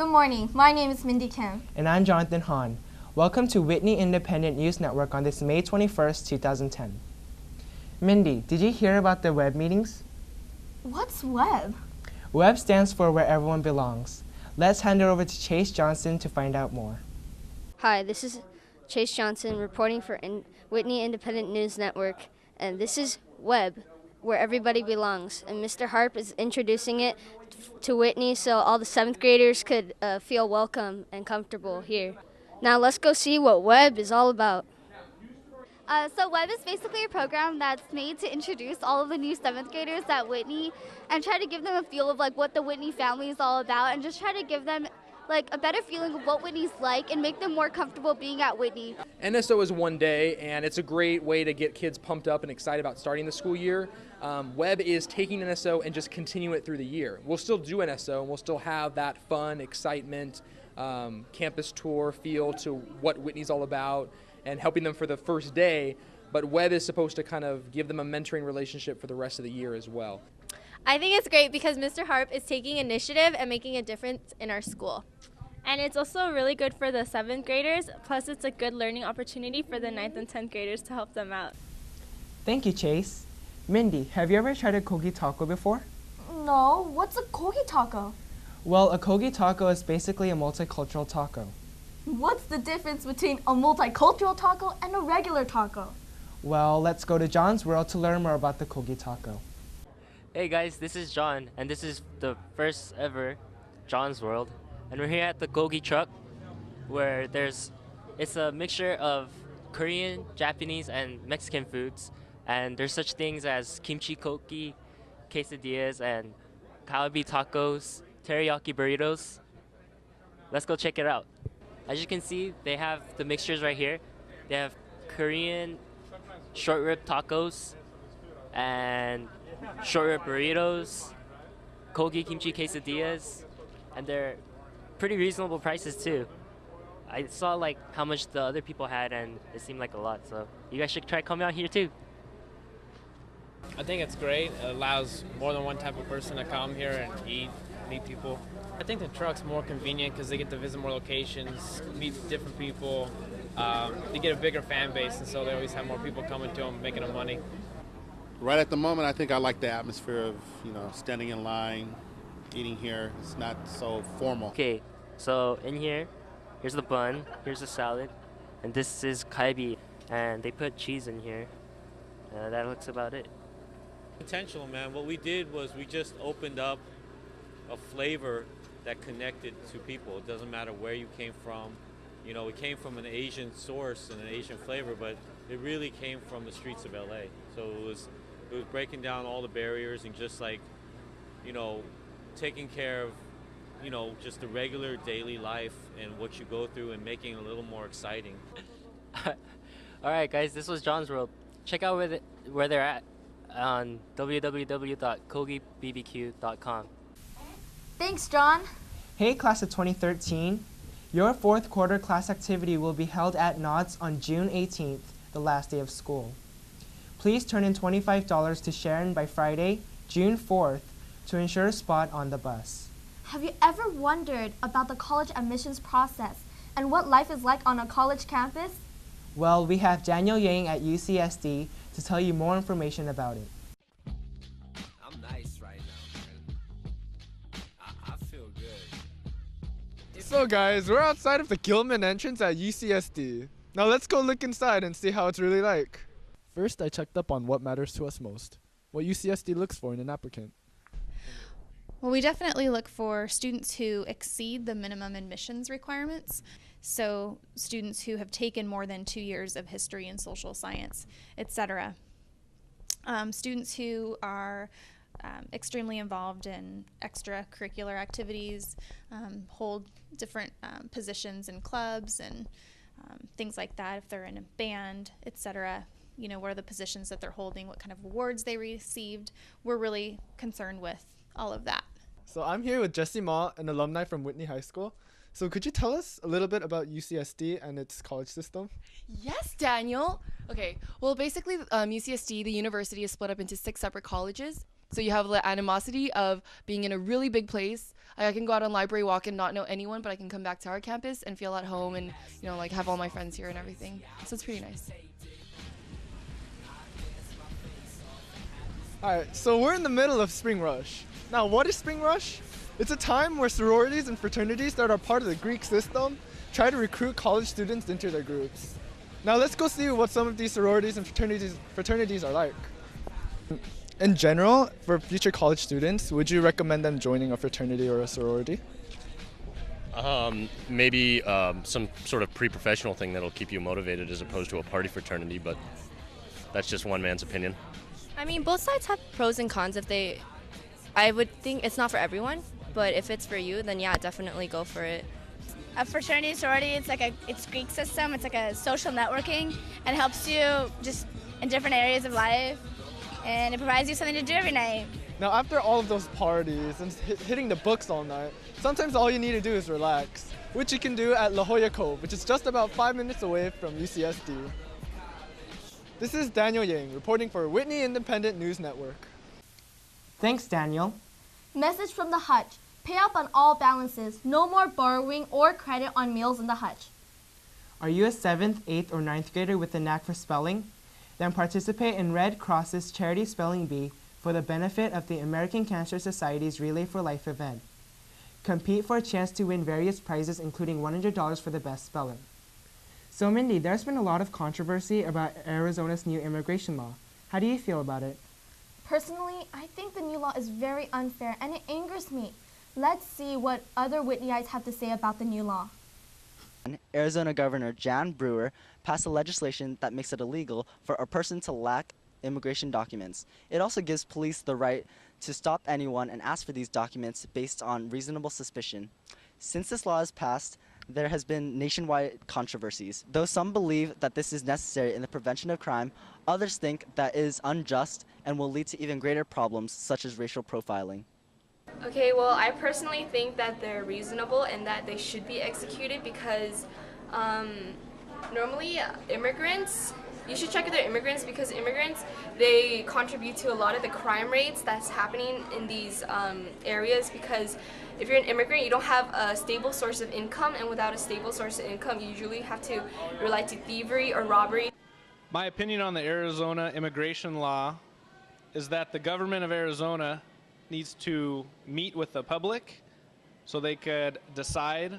Good morning. My name is Mindy Kim. And I'm Jonathan Hahn. Welcome to Whitney Independent News Network on this May 21st, 2010. Mindy, did you hear about the WEB meetings? What's WEB? WEB stands for Where Everyone Belongs. Let's hand it over to Chase Johnson to find out more. Hi, this is Chase Johnson reporting for Whitney Independent News Network, and this is WEB, Where Everybody Belongs. And Mr. Harp is introducing it to Whitney so all the 7th graders could feel welcome and comfortable here. Now let's go see what WEB is all about. So WEB is basically a program that's made to introduce all of the new 7th graders at Whitney and try to give them a feel of like what the Whitney family is all about and just try to give them like a better feeling of what Whitney's like and make them more comfortable being at Whitney. NSO is one day, and it's a great way to get kids pumped up and excited about starting the school year. WEB is taking NSO and just continue it through the year. We'll still do NSO, and we'll still have that fun, excitement, campus tour feel to what Whitney's all about and helping them for the first day, but WEB is supposed to kind of give them a mentoring relationship for the rest of the year as well. I think it's great because Mr. Harp is taking initiative and making a difference in our school. And it's also really good for the 7th graders, plus it's a good learning opportunity for the 9th and 10th graders to help them out. Thank you, Chase. Mindy, have you ever tried a Kogi taco before? No, what's a Kogi taco? Well, a Kogi taco is basically a multicultural taco. What's the difference between a multicultural taco and a regular taco? Well, let's go to John's World to learn more about the Kogi taco. Hey guys, this is John, and this is the first ever John's World. And we're here at the Kogi truck, where it's a mixture of Korean, Japanese, and Mexican foods. And there's such things as kimchi koki, quesadillas, and kalbi tacos, teriyaki burritos. Let's go check it out. As you can see, they have the mixtures right here. They have Korean short rib tacos and short rib burritos, Kogi kimchi quesadillas, and they're pretty reasonable prices too. I saw like how much the other people had and it seemed like a lot, so you guys should try coming out here too. I think it's great. It allows more than one type of person to come here and eat, meet people. I think the truck's more convenient because they get to visit more locations, meet different people. They get a bigger fan base, and so they always have more people coming to them, making them money. Right at the moment, I think I like the atmosphere of, standing in line, eating here. It's not so formal. Okay, so in here, here's the bun, here's the salad, and this is kalbi, and they put cheese in here. That looks about it. Intentional, man. What we did was we just opened up a flavor that connected to people. It doesn't matter where you came from. We came from an Asian source and an Asian flavor, but it really came from the streets of LA. So it was breaking down all the barriers and just like, taking care of, just the regular daily life and what you go through and making it a little more exciting. All right, guys, this was John's World. Check out where they're at on www.kogibbq.com. Thanks, John. Hey, class of 2013. Your 4th quarter class activity will be held at Knott's on June 18th, the last day of school. Please turn in $25 to Sharon by Friday, June 4th, to ensure a spot on the bus. Have you ever wondered about the college admissions process and what life is like on a college campus? Well, we have Daniel Yang at UCSD to tell you more information about it. I'm nice right now, man. I feel good. So guys, we're outside of the Gilman entrance at UCSD. Now let's go look inside and see how it's really like. First, I checked up on what matters to us most, what UCSD looks for in an applicant. Well, we definitely look for students who exceed the minimum admissions requirements. So students who have taken more than 2 years of history and social science, etc. Students who are extremely involved in extracurricular activities, hold different positions in clubs and things like that. If they're in a band, etc. What are the positions that they're holding, what kind of awards they received. We're really concerned with all of that. So I'm here with Jesse Ma, an alumni from Whitney High School. So could you tell us a little bit about UCSD and its college system? Yes, Daniel. Okay, well basically UCSD, the university, is split up into 6 separate colleges. So you have the animosity of being in a really big place. I can go out on library walk and not know anyone, but I can come back to our campus and feel at home and, you know, like have all my friends here and everything. So it's pretty nice. Alright, so we're in the middle of Spring Rush. Now, what is Spring Rush? It's a time where sororities and fraternities that are part of the Greek system try to recruit college students into their groups. Now let's go see what some of these sororities and fraternities are like. In general, for future college students, would you recommend them joining a fraternity or a sorority? Maybe some sort of pre-professional thing that'll keep you motivated as opposed to a party fraternity, but that's just one man's opinion. I mean, both sides have pros and cons. I would think it's not for everyone, but if it's for you, then yeah, definitely go for it. A fraternity, sorority, it's Greek system. It's like a social networking and helps you just in different areas of life, and it provides you something to do every night. Now, after all of those parties and hitting the books all night, sometimes all you need to do is relax, which you can do at La Jolla Cove, which is just about 5 minutes away from UCSD. This is Daniel Yang reporting for Whitney Independent News Network. Thanks, Daniel. Message from the Hutch. Pay up on all balances. No more borrowing or credit on meals in the Hutch. Are you a 7th, 8th, or 9th grader with a knack for spelling? Then participate in Red Cross's Charity Spelling Bee for the benefit of the American Cancer Society's Relay for Life event. Compete for a chance to win various prizes, including $100 for the best speller. So Mindy, there's been a lot of controversy about Arizona's new immigration law. How do you feel about it? Personally, I think the new law is very unfair and it angers me. Let's see what other Whitneyites have to say about the new law. Arizona Governor Jan Brewer passed a legislation that makes it illegal for a person to lack immigration documents. It also gives police the right to stop anyone and ask for these documents based on reasonable suspicion. Since this law is passed, there has been nationwide controversies. Though some believe that this is necessary in the prevention of crime, others think that it is unjust and will lead to even greater problems such as racial profiling. Okay, well, I personally think that they're reasonable and that they should be executed because normally immigrants, you should check if they're immigrants because immigrants, they contribute to a lot of the crime rates that's happening in these areas because if you're an immigrant, you don't have a stable source of income, and without a stable source of income, you usually have to rely to thievery or robbery. My opinion on the Arizona immigration law is that the government of Arizona needs to meet with the public so they could decide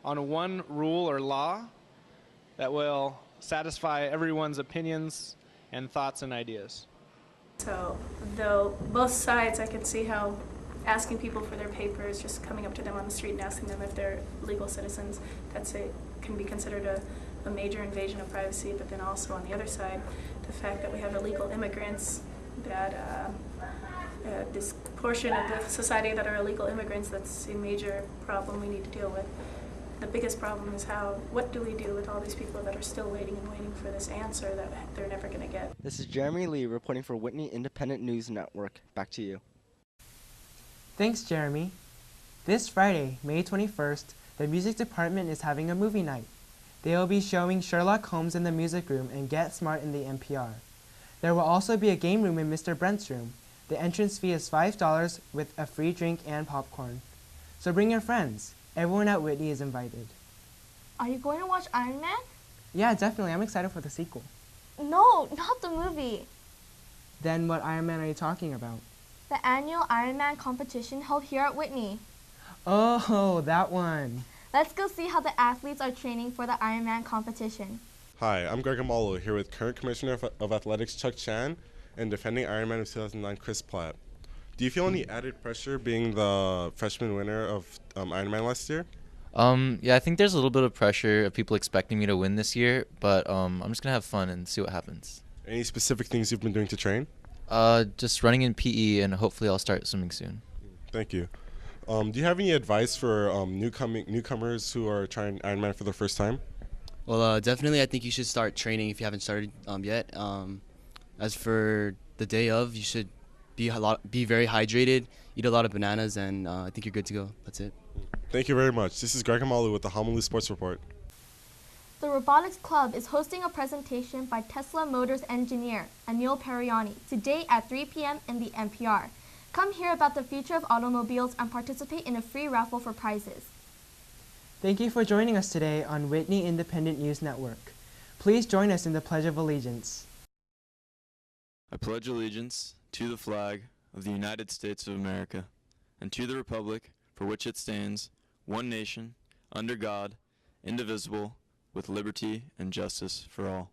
on one rule or law that will satisfy everyone's opinions and thoughts and ideas. So though both sides, I can see how asking people for their papers, just coming up to them on the street and asking them if they're legal citizens, can be considered a major invasion of privacy. But then also on the other side, the fact that we have illegal immigrants, that this portion of the society that are illegal immigrants, that's a major problem we need to deal with. The biggest problem is what do we do with all these people that are still waiting and waiting for this answer that they're never going to get? This is Jeremy Lee reporting for Whitney Independent News Network. Back to you. Thanks, Jeremy. This Friday, May 21st, the music department is having a movie night. They will be showing Sherlock Holmes in the music room and Get Smart in the NPR. There will also be a game room in Mr. Brent's room. The entrance fee is $5 with a free drink and popcorn. So bring your friends. Everyone at Whitney is invited. Are you going to watch Iron Man? Yeah, definitely. I'm excited for the sequel. No, not the movie. Then what Iron Man are you talking about? The annual Iron Man competition held here at Whitney. Oh, that one. Let's go see how the athletes are training for the Iron Man competition. Hi, I'm Greg Amalo here with current Commissioner of Athletics Chuck Chan and defending Ironman of 2009 Chris Platt. Do you feel any added pressure being the freshman winner of Ironman last year? Yeah, I think there's a little bit of pressure of people expecting me to win this year, but I'm just going to have fun and see what happens. Any specific things you've been doing to train? Just running in PE, and hopefully I'll start swimming soon. Thank you. Do you have any advice for newcomers who are trying Ironman for the first time? Well, definitely I think you should start training if you haven't started yet. As for the day of, you should be very hydrated, eat a lot of bananas, and I think you're good to go. That's it. Thank you very much. This is Greg Amalu with the Honolulu Sports Report. The Robotics Club is hosting a presentation by Tesla Motors engineer Anil Periani today at 3 p.m. in the NPR. Come hear about the future of automobiles and participate in a free raffle for prizes. Thank you for joining us today on Whitney Independent News Network. Please join us in the Pledge of Allegiance. I pledge allegiance to the flag of the United States of America and to the republic for which it stands, one nation, under God, indivisible, with liberty and justice for all.